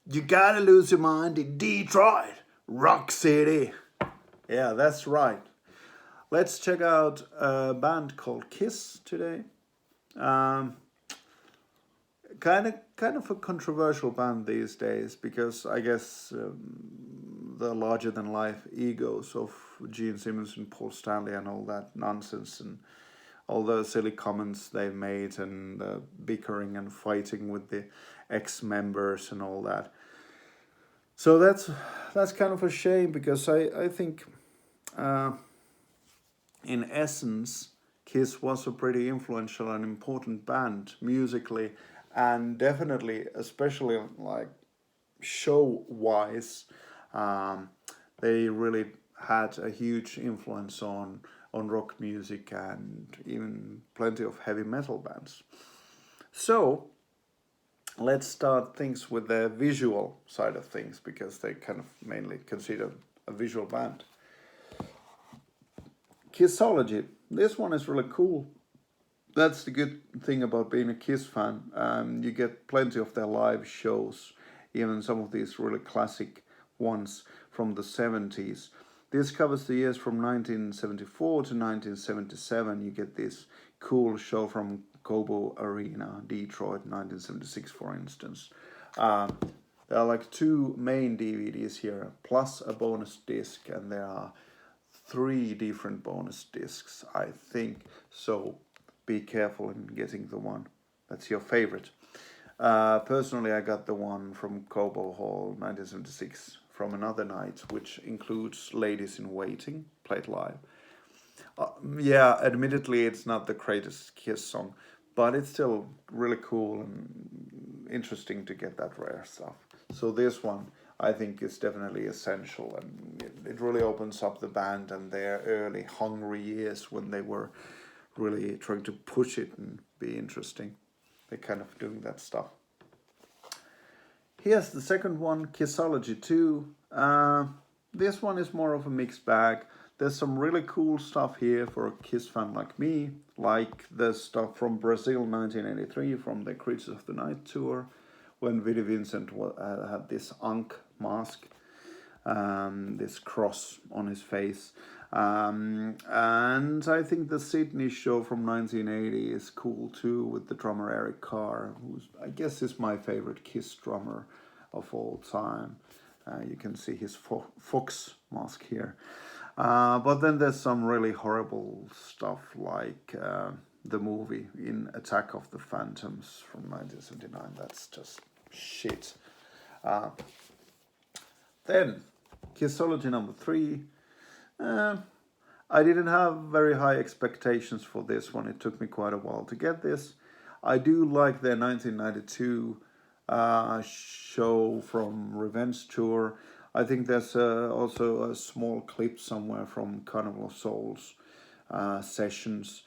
You gotta lose your mind in Detroit, Rock City. Yeah, that's right. Let's check out a band called Kiss today. Um, kind of a controversial band these days because I guess the larger than life egos of Gene Simmons and Paul Stanley and all that nonsense and all the silly comments they made and bickering and fighting with the ex-members and all that. So that's kind of a shame because I think uh, in essence Kiss was a pretty influential and important band musically and definitely especially like show wise um, they really had a huge influence on rock music and even plenty of heavy metal bands. So let's start things with the visual side of things because they kind of mainly consider a visual band. Kissology. This one is really cool. That's the good thing about being a Kiss fan. You get plenty of their live shows, even some of these really classic ones from the 70s. This covers the years from 1974 to 1977. You get this cool show from Cobo Arena, Detroit, 1976, for instance. Uh, there are like two main DVDs here, plus a bonus disc, and there are three different bonus discs, I think. So be careful in getting the one that's your favorite. Personally, I got the one from Cobo Hall 1976 from another night, which includes Ladies in Waiting, played live. Yeah, admittedly, it's not the greatest Kiss song, but it's still really cool and interesting to get that rare stuff. So this one, I think, is definitely essential, and it really opens up the band and their early hungry years when they were really trying to push it and be interesting. They're kind of doing that stuff. Here's the second one, Kissology 2. This one is more of a mixed bag. There's some really cool stuff here for a Kiss fan like me, like the stuff from Brazil 1983 from the Creatures of the Night tour, when Vinnie Vincent had this Ankh mask, this cross on his face. And I think the Sydney show from 1980 is cool too, with the drummer Eric Carr, who's I guess is my favorite Kiss drummer of all time. You can see his fox mask here. But then there's some really horrible stuff like the movie in Attack of the Phantoms from 1979. That's just shit. Uh, then, Kissology number 3. I didn't have very high expectations for this one. It took me quite a while to get this. I do like their 1992 show from Revenge Tour. I think there's also a small clip somewhere from Carnival of Souls sessions.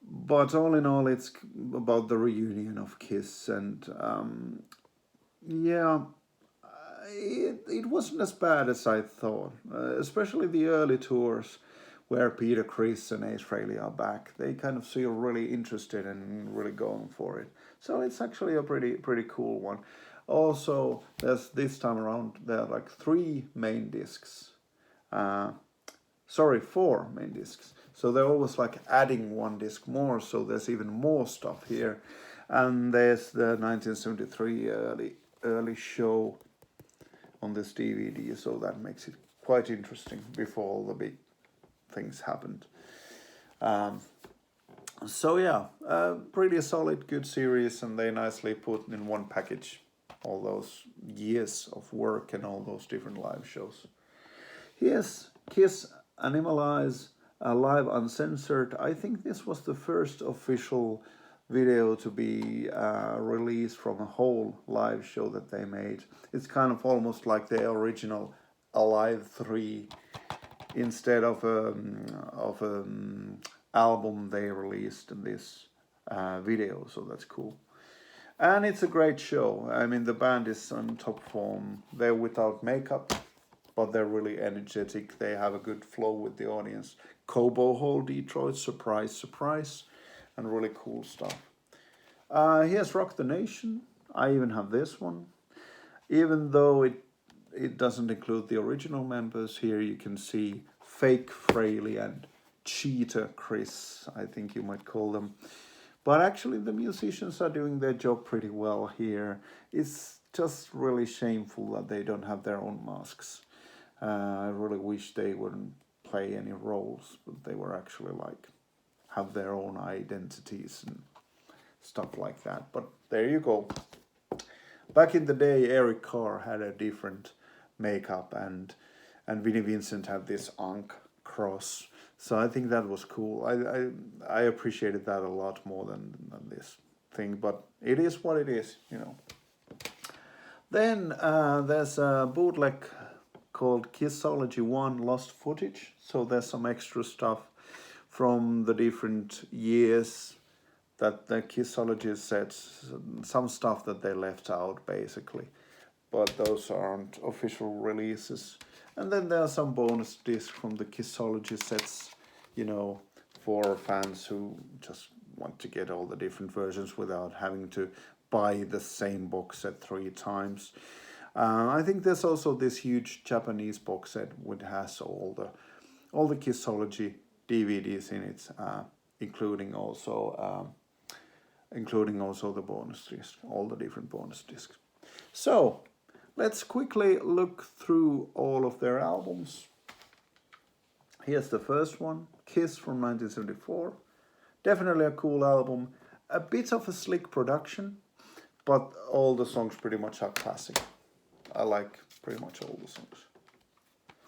But all in all, it's about the reunion of Kiss, and yeah, it wasn't as bad as I thought, especially the early tours where Peter, Chris, and Ace Frehley are back. They kind of feel really interested and really going for it. So it's actually a pretty cool one. Also, there's this time around there are like 3 main discs. Uh, Sorry, 4 main discs. So they're always like adding 1 disc more. So there's even more stuff here. And there's the 1973 early show on this DVD, so that makes it quite interesting before all the big things happened. Um, so yeah, pretty solid, good series, and they nicely put in one package all those years of work and all those different live shows. Here's Kiss Animalize live uncensored. I think this was the first official video to be released from a whole live show that they made. It's kind of almost like the original Alive 3 instead of an album they released this video, so that's cool. And it's a great show. I mean, the band is on top form. They're without makeup, but they're really energetic. They have a good flow with the audience. Cobo Hall, Detroit, surprise, surprise, and really cool stuff. Here's Rock the Nation. I even have this one. even though it doesn't include the original members. Here you can see Fake Fraley and Cheetah Chris, I think you might call them. But actually the musicians are doing their job pretty well here. It's just really shameful that they don't have their own masks. I really wish they wouldn't play any roles, but they were actually like have their own identities and stuff like that. But there you go. Back in the day, Eric Carr had a different makeup, and Vinnie Vincent had this Ankh cross. So I think that was cool. I appreciated that a lot more than this thing, but it is what it is, you know. Then there's a bootleg called Kissology 1 Lost Footage. So there's some extra stuff from the different years that the Kissology sets, some stuff that they left out basically, but those aren't official releases. And then there are some bonus discs from the Kissology sets, you know, for fans who just want to get all the different versions without having to buy the same box set 3 times. I think there's also this huge Japanese box set which has all the Kissology DVDs in it, including also the bonus discs, all the different bonus discs. So let's quickly look through all of their albums. Here's the first one, Kiss from 1974. Definitely a cool album. A bit of a slick production, but all the songs pretty much are classic. I like pretty much all the songs.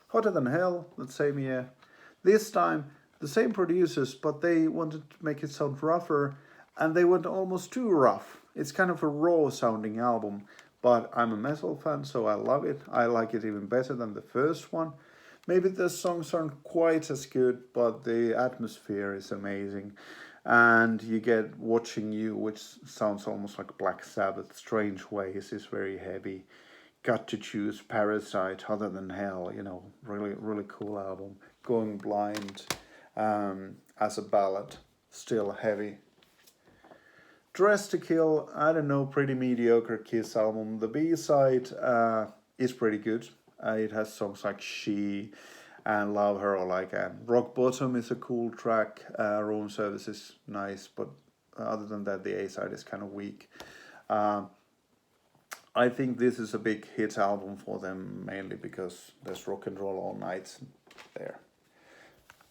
Hotter Than Hell, that same year. This time, the same producers, but they wanted to make it sound rougher, and they went almost too rough. It's kind of a raw sounding album, but I'm a metal fan, so I love it. I like it even better than the first one. Maybe the songs aren't quite as good, but the atmosphere is amazing. And you get Watching You, which sounds almost like Black Sabbath. Strange Ways is very heavy. Got to Choose, Parasite, Hotter Than Hell, you know, really, really cool album. Going Blind as a ballad, still heavy. Dressed to Kill, I don't know, pretty mediocre Kiss album. The B-side is pretty good. It has songs like She and Love Her or Like and Rock Bottom is a cool track. Room Service is nice, but other than that, the A-side is kind of weak. I think this is a big hit album for them, mainly because there's Rock and Roll All Night there.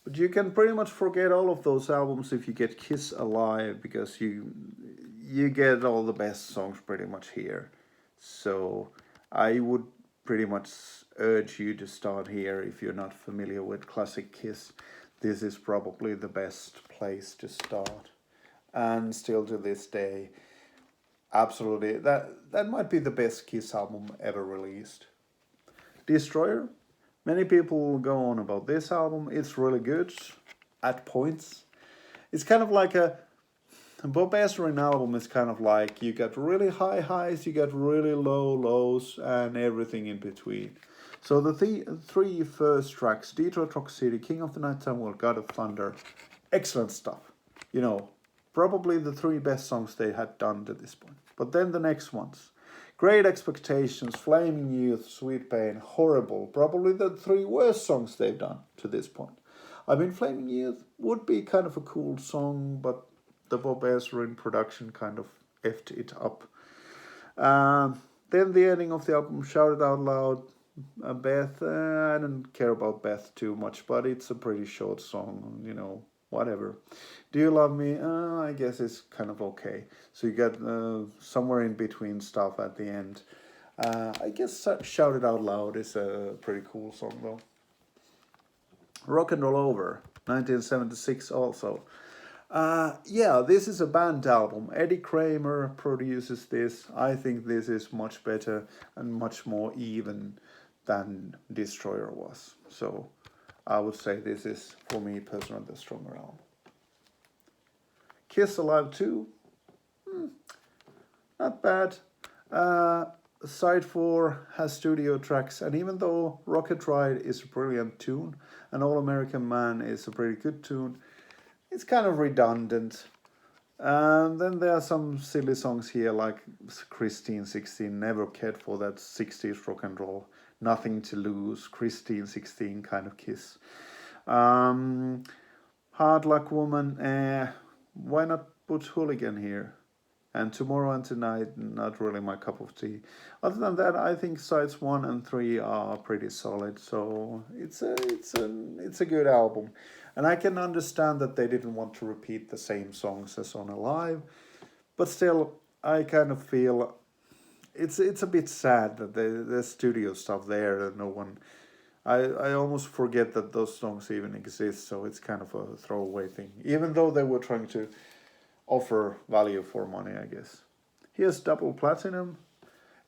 But you can pretty much forget all of those albums if you get Kiss Alive, because you get all the best songs pretty much here. So I would pretty much urge you to start here if you're not familiar with classic Kiss. This is probably the best place to start. And still to this day, absolutely, that might be the best Kiss album ever released. Destroyer. Many people go on about this album. It's really good at points. It's kind of like a Bob Ezrin album is kind of like you got really high highs, you got really low lows, and everything in between. So the three first tracks, Detroit Rock City, King of the Nighttime World, God of Thunder, excellent stuff. You know, probably the 3 best songs they had done to this point. But then the next ones. Great Expectations, Flaming Youth, Sweet Pain, Horrible. Probably the 3 worst songs they've done to this point. I mean, Flaming Youth would be kind of a cool song, but the Bob Ezrin production kind of effed it up. Then the ending of the album, Shout It Out Loud, Beth. I don't care about Beth too much, but it's a pretty short song, you know, whatever. Do You Love Me? I guess it's kind of okay. So you get somewhere in between stuff at the end. I guess Shout It Out Loud is a pretty cool song though. Rock and Roll Over, 1976 also. Yeah, this is a band album. Eddie Kramer produces this. I think this is much better and much more even than Destroyer was. So I would say this is, for me personally, the stronger album. Kiss Alive 2, not bad. Side 4 has studio tracks, and even though Rocket Ride is a brilliant tune, and All American Man is a pretty good tune, it's kind of redundant. And then there are some silly songs here like Christine 16, never cared for that 60s rock and roll. Nothing to lose, Christine 16 kind of Kiss. Um, Hard Luck Woman, why not put Hooligan here? And Tomorrow and Tonight, not really my cup of tea. Other than that, I think sides 1 and 3 are pretty solid. So it's a good album, and I can understand that they didn't want to repeat the same songs as on Alive, but still, I kind of feel it's a bit sad that the studio stuff there that no one. I almost forget that those songs even exist, so it's kind of a throwaway thing. Even though they were trying to offer value for money, I guess. Here's Double Platinum.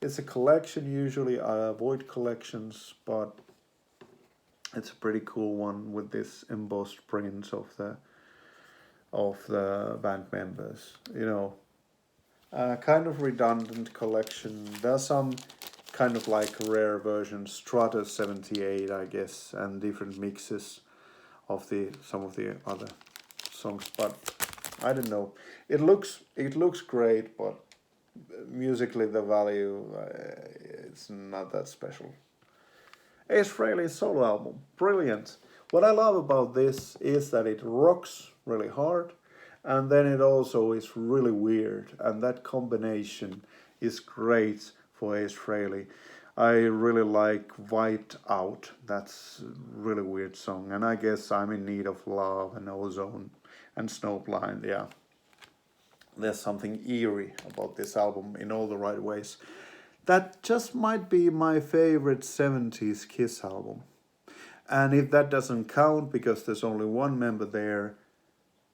It's a collection. Usually I avoid collections, but it's a pretty cool one with this embossed prints of the band members. Kind of redundant collection. There's some kind of like rare versions, Strutter 78, I guess, and different mixes of some of the other songs, but I don't know. It looks great, but musically the value it's not that special. Ace Frehley's solo album, brilliant. What I love about this is that it rocks really hard, and then it also is really weird, and that combination is great for Ace Frehley. I really like White Out. That's a really weird song, and I guess I'm in Need of Love and Ozone and Snowblind. Yeah, there's something eerie about this album in all the right ways. That just might be my favorite 70s Kiss album. And if that doesn't count because there's only one member there,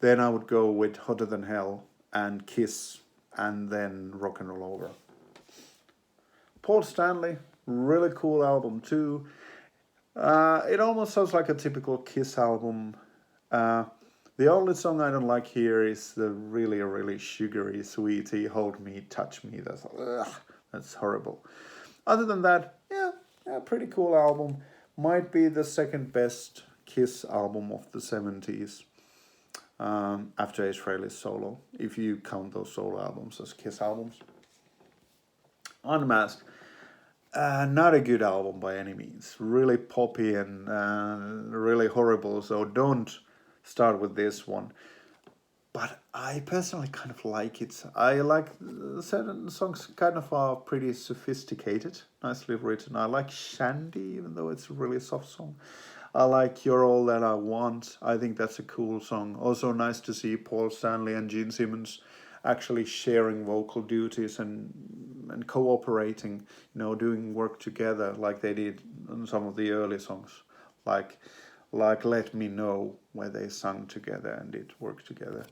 then I would go with Hotter Than Hell and Kiss and then Rock and Roll Over. Paul Stanley, really cool album too. It almost sounds like a typical Kiss album. The only song I don't like here is the really, really sugary, sweetie, Hold Me, Touch Me. That's horrible. Other than that, yeah, pretty cool album. Might be the second best Kiss album of the 70s after Ace Frehley's solo, if you count those solo albums as Kiss albums. Unmasked. Not a good album by any means. Really poppy and really horrible, so don't start with this one. But I personally kind of like it. I like certain songs kind of are pretty sophisticated, nicely written. I like Shandy, even though it's a really soft song. I like You're All That I Want. I think that's a cool song. Also nice to see Paul Stanley and Gene Simmons actually sharing vocal duties and cooperating, doing work together like they did on some of the early songs, like Let Me Know, where they sung together and did work together.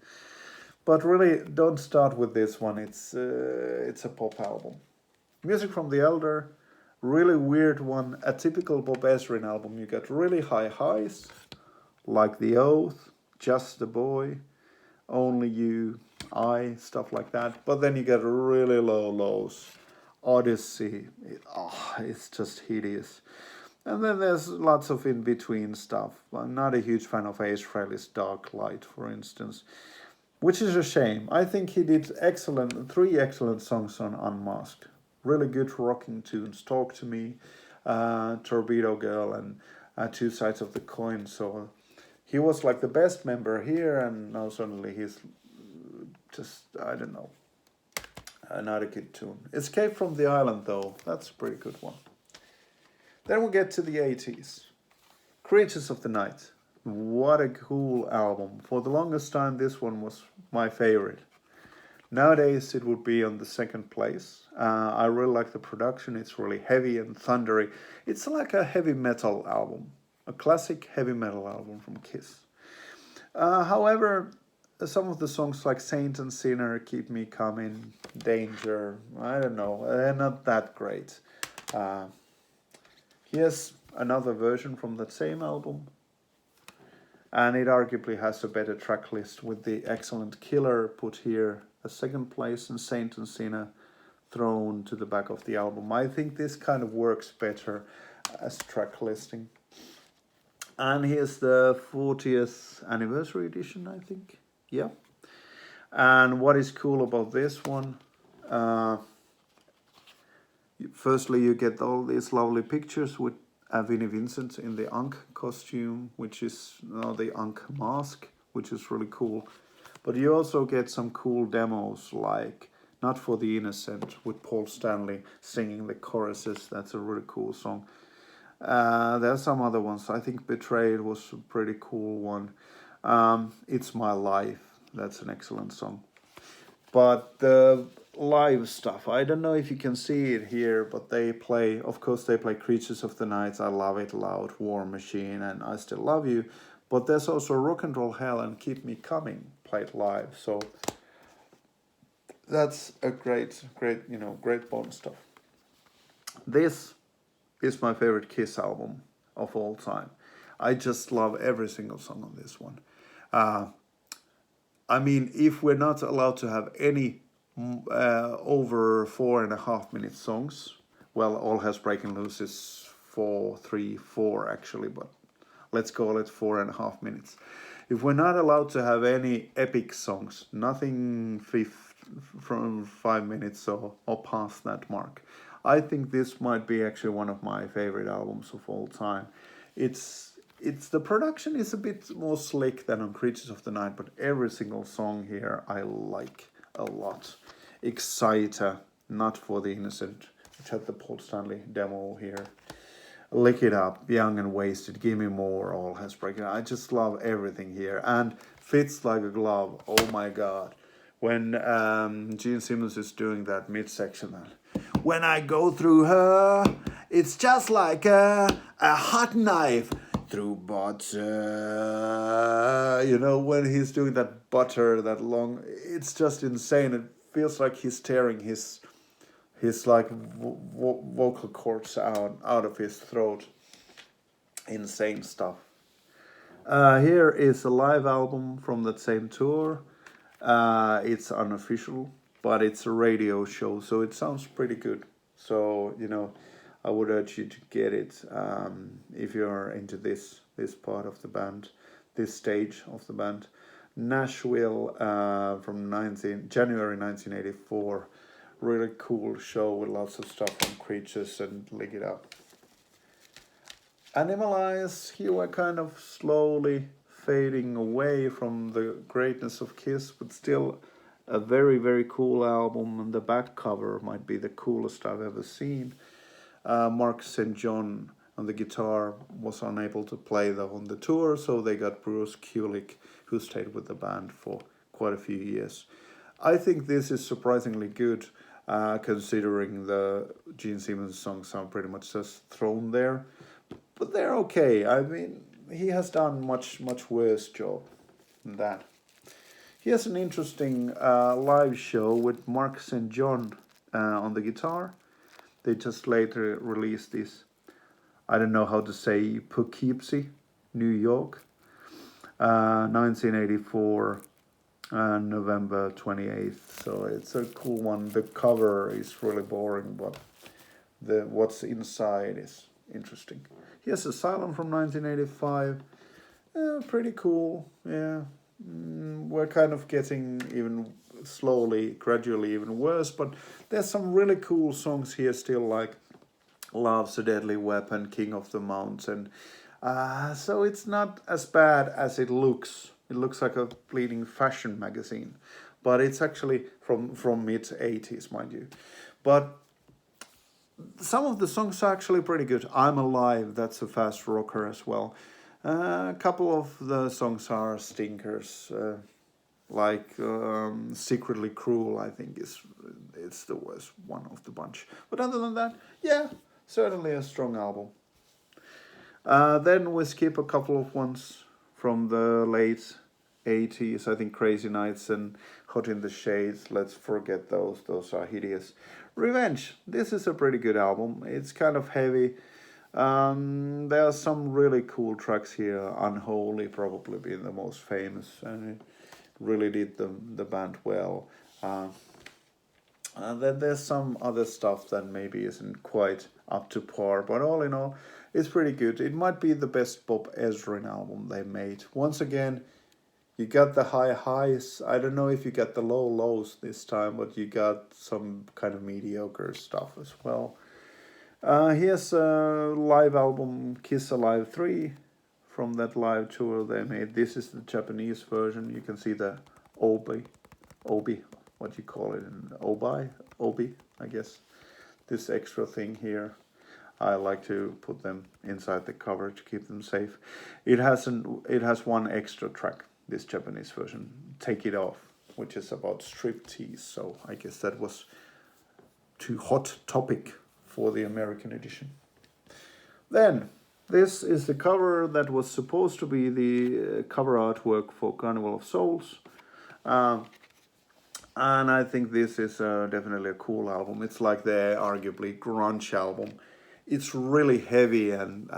But really, don't start with this one. It's a pop album. Music from the Elder, really weird one. A typical Bob Ezrin album. You get really high highs, like The Oath, Just a Boy, Only You, stuff like that. But then you get really low lows. Odyssey, it's just hideous. And then there's lots of in-between stuff. I'm not a huge fan of Ace Frehley's Dark Light, for instance, which is a shame. I think he did three excellent songs on Unmasked. Really good rocking tunes. Talk to Me, Torpedo Girl, and Two Sides of the Coin. So he was like the best member here, and now suddenly he's just, I don't know, not a good tune. Escape from the Island, though, that's a pretty good one. Then we get to the 80s. Creatures of the Night. What a cool album. For the longest time, this one was my favorite. Nowadays, it would be on the second place. I really like the production. It's really heavy and thundery. It's like a heavy metal album. A classic heavy metal album from Kiss. However, some of the songs like Saint and Sinner, Keep Me Coming, Danger, I don't know, they're not that great. Here's another version from that same album, and it arguably has a better track list with the excellent Killer put here as second place and Saint and Sinner thrown to the back of the album. I think this kind of works better as track listing. And here's the 40th anniversary edition, I think. Yeah. And what is cool about this one? Uh, Firstly, you get all these lovely pictures with Vinnie Vincent in the Ankh costume, which is the Ankh mask, which is really cool. But you also get some cool demos like Not for the Innocent with Paul Stanley singing the choruses. That's a really cool song. There are some other ones. I think Betrayed was a pretty cool one. It's My Life. That's an excellent song. But the live stuff, I don't know if you can see it here, but they play, of course, they play Creatures of the Night, I Love It Loud, War Machine, and I Still Love You. But there's also Rock and Roll Hell and Keep Me Coming played live. So that's a great bonus stuff. This is my favorite Kiss album of all time. I just love every single song on this one. I mean, if we're not allowed to have any over 4.5 minute songs, well, All Hell's Breaking Loose is 4 actually, but let's call it 4.5 minutes. If we're not allowed to have any epic songs, nothing from 5 minutes or past that mark, I think this might be actually one of my favorite albums of all time. It's the production is a bit more slick than on Creatures of the Night, but every single song here I like a lot. Exciter, Not for the Innocent, which had the Paul Stanley demo here. Lick It Up, Young and Wasted, Give Me More, All Has Breaking. I just love everything here, and Fits Like a Glove. Oh my God, when Gene Simmons is doing that midsection, when I go through her, it's just like a hot knife through butter. When he's doing that butter, that long, it's just insane. It feels like he's tearing his like vocal cords out of his throat. Insane stuff. Here is a live album from that same tour. It's unofficial, but it's a radio show, so it sounds pretty good. So I would urge you to get it if you're into this part of the band, this stage of the band. Nashville from January 1984. Really cool show with lots of stuff on Creatures and Lick It Up. Animalize, here we're kind of slowly fading away from the greatness of Kiss, but still a very, very cool album, and the back cover might be the coolest I've ever seen. Mark St. John on the guitar was unable to play on the tour, so they got Bruce Kulick, who stayed with the band for quite a few years. I think this is surprisingly good, considering the Gene Simmons songs are pretty much just thrown there. But they're okay. I mean, he has done much worse job than that. He has an interesting live show with Mark St. John on the guitar. They just later released this, I don't know how to say, Poughkeepsie, New York, 1984, November 28th. So it's a cool one. The cover is really boring, but what's inside is interesting. He has Asylum from 1985. Pretty cool, yeah. We're kind of getting even slowly, gradually even worse, but there's some really cool songs here still, like Love's a Deadly Weapon, King of the Mountain. So it's not as bad as it looks. It looks like a bleeding fashion magazine, but it's actually from mid-80s, mind you. But some of the songs are actually pretty good. I'm Alive, that's a fast rocker as well. A couple of the songs are stinkers, like Secretly Cruel, I think it's the worst one of the bunch. But other than that, yeah, certainly a strong album. Then we skip a couple of ones from the late 80s. I think Crazy Nights and Hot in the Shades. Let's forget those. Those are hideous. Revenge. This is a pretty good album. It's kind of heavy. There are some really cool tracks here. Unholy probably being the most famous, and it really did the band well. And then there's some other stuff that maybe isn't quite up to par, but all in all, it's pretty good. It might be the best Bob Ezrin album they made. Once again, You got the high highs. I don't know if you got the low lows this time, but you got some kind of mediocre stuff as well. Here's a live album, Kiss Alive 3, from that live tour they made. This is the Japanese version. You can see the obi, what you call it, obi, I guess. This extra thing here. I like to put them inside the cover to keep them safe. It has one extra track, this Japanese version, Take It Off, which is about striptease. So I guess that was too hot topic for the American edition. Then, this is the cover that was supposed to be the cover artwork for Carnival of Souls. And I think this is definitely a cool album. It's like the arguably grunge album. It's really heavy and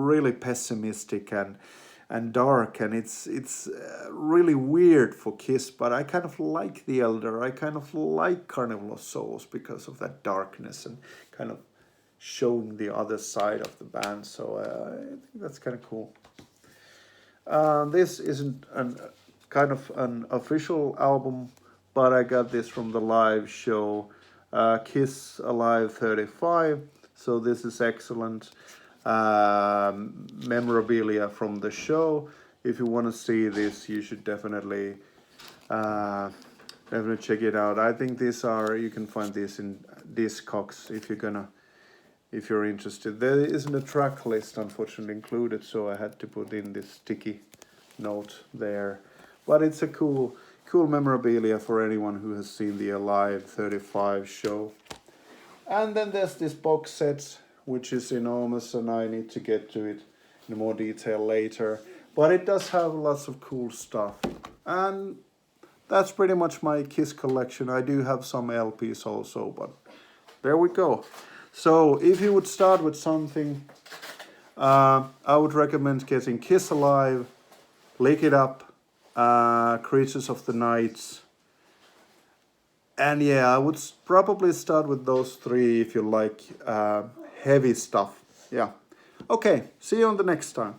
really pessimistic and dark, and it's really weird for Kiss, but I kind of like The Elder. I kind of like Carnival of Souls because of that darkness and kind of showing the other side of the band, so I think that's kind of cool. This isn't kind of an official album, but I got this from the live show, Kiss Alive 35, so this is excellent memorabilia from the show. If you want to see this, you should definitely check it out. I think you can find this in Discogs if you're interested. There isn't a track list unfortunately included, so I had to put in this sticky note there. But it's a cool memorabilia for anyone who has seen the Alive 35 show. And then there's this box set, which is enormous, and I need to get to it in more detail later. But it does have lots of cool stuff. And that's pretty much my Kiss collection. I do have some LPs also, but there we go. So if you would start with something, I would recommend getting Kiss Alive, Lick It Up, Creatures of the Night. And yeah, I would probably start with those three if you like heavy stuff. Yeah. Okay, see you on the next time.